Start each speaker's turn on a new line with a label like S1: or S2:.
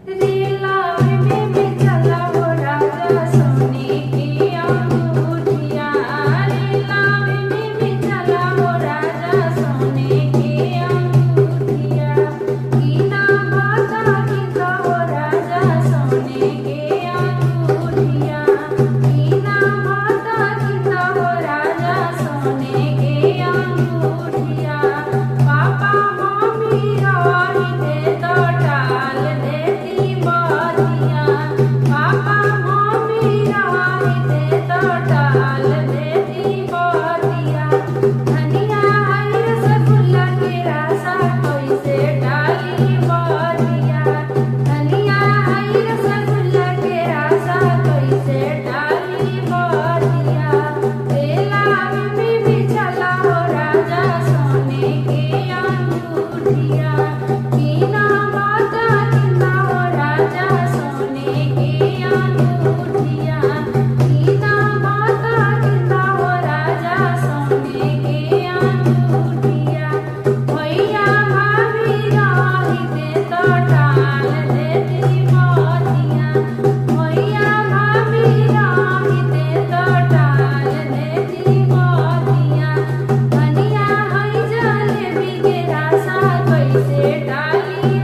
S1: रेलावे में चला हो राजा सोने की अंगूठिया। रेलावे में चला हो राजा सोने की अंगूठिया। कीना बाता कीता हो राजा सोने की अंगूठिया। कीना बाता कीता हो राजा सोने की अंगूठिया। पापा मम्मी राही दे तो टाल देती बातिया। पापा मम्मी राही दे तो टाल देती बातिया। धनिया है रसगुल्ला के रासा कोई से डाली बातिया। धनिया है रसगुल्ला के रासा कोई से डाली बातिया। रेलावे में भी चला हो राजा सोने की अंगूठिया। कीना बाता कीता हो राजा सोने की अंगूठिया। कीना बाता कीता हो राजा सोने की अंगूठिया। भैया भाभी राही दे तो टाल देती बातिया। भैया भाभी राही दे तो टाल देती बातिया। धनिया है जलेबी के रासा कैसे डाली